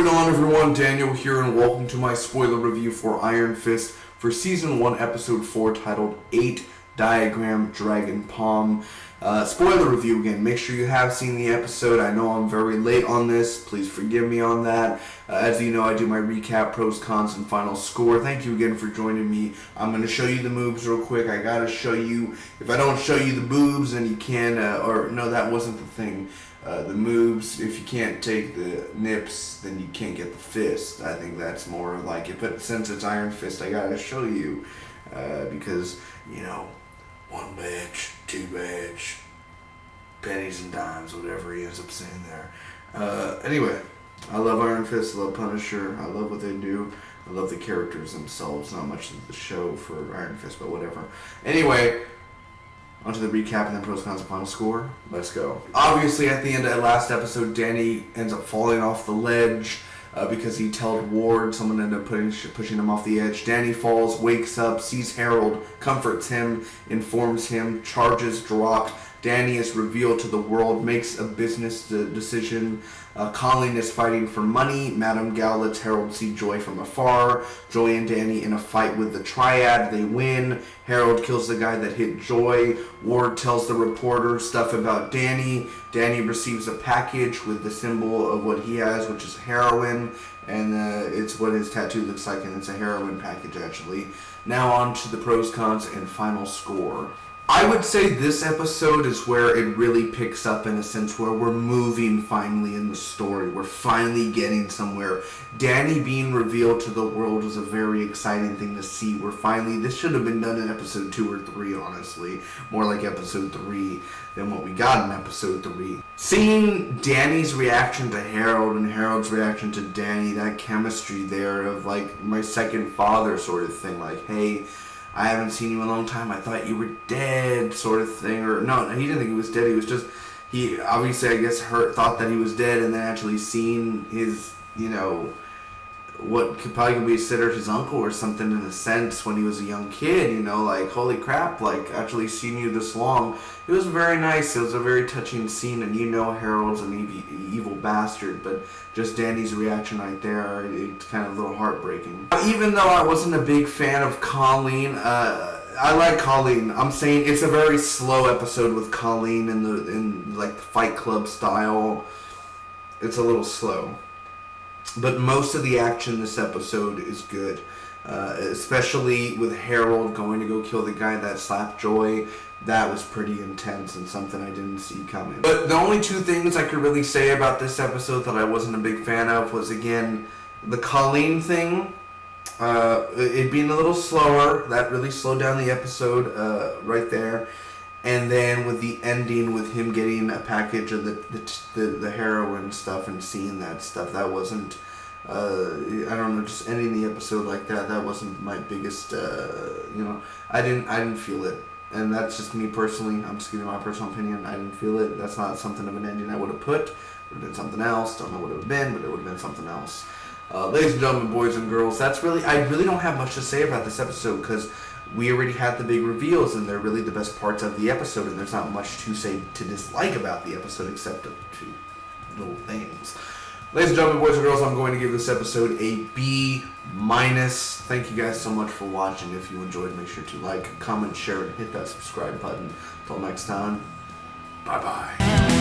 going on, everyone? Daniel here, and welcome to my spoiler review for Iron Fist for Season 1, Episode 4, titled 8 Diagram Dragon Palm. Spoiler review again. Make sure you have seen the episode. I know I'm very late on this. Please forgive me on that. As you know, I do my recap, pros, cons, and final score. Thank you again for joining me. I'm going to show you the moves real quick. I got to show you. If I don't show you the boobs, then you can't, or no, that wasn't the thing. The moves, if you can't take the nips, then you can't get the fist. I think that's more like it. But since it's Iron Fist, I gotta show you. Because, you know, one badge, two badge, pennies and dimes, whatever he ends up saying there. Anyway, I love Iron Fist, I love Punisher, I love what they do. I love the characters themselves, not much of the show for Iron Fist, but whatever. Anyway, onto the recap and then pros, cons, and final score. Let's go. Obviously, at the end of the last episode, Danny ends up falling off the ledge because he told Ward. Someone ended up pushing him off the edge. Danny falls, wakes up, sees Harold, comforts him, informs him, charges dropped. Danny is revealed to the world, makes a business decision. Colleen is fighting for money. Madame Gal lets Harold see Joy from afar. Joy and Danny in a fight with the Triad. They win. Harold kills the guy that hit Joy. Ward tells the reporter stuff about Danny. Danny receives a package with the symbol of what he has, which is heroin. And it's what his tattoo looks like, and it's a heroin package, actually. Now on to the pros, cons, and final score. I would say this episode is where it really picks up, in a sense where we're moving finally in the story. We're finally getting somewhere. Danny being revealed to the world was a very exciting thing to see. This should have been done in episode 2 or 3, honestly. More like episode 3 than what we got in episode 3. Seeing Danny's reaction to Harold and Harold's reaction to Danny, that chemistry there of like my second father sort of thing, like, hey, I haven't seen you in a long time. I thought you were dead, sort of thing. Or no, he didn't think he was dead. He was just, he obviously, I guess, thought that he was dead, and then actually seen his, you know, what could probably be considered his uncle or something in a sense when he was a young kid. You know, like, holy crap, like actually seeing you this long. It was very nice. It was a very touching scene, and you know Harold's an evil bastard, but just Danny's reaction right there, it's kind of a little heartbreaking. Even though I wasn't a big fan of Colleen, I like Colleen. I'm saying it's a very slow episode with Colleen in like the Fight Club style. It's a little slow. But most of the action this episode is good. Especially with Harold going to go kill the guy that slapped Joy. That was pretty intense and something I didn't see coming. But the only two things I could really say about this episode that I wasn't a big fan of was, again, the Colleen thing. It being a little slower. That really slowed down the episode right there. And then with the ending, with him getting a package of the heroin stuff and seeing that stuff, that wasn't, I don't know, just ending the episode like that, that wasn't my biggest, you know, I didn't feel it. And that's just me personally. I'm just giving my personal opinion. I didn't feel it. That's not something of an ending I would have put. It would have been something else. Don't know what it would have been, but it would have been something else. Ladies and gentlemen, boys and girls, I really don't have much to say about this episode because we already had the big reveals, and they're really the best parts of the episode, and there's not much to say to dislike about the episode except a few little things. Ladies and gentlemen, boys and girls, I'm going to give this episode a B-. Thank you guys so much for watching. If you enjoyed, make sure to like, comment, share, and hit that subscribe button. Until next time, bye-bye.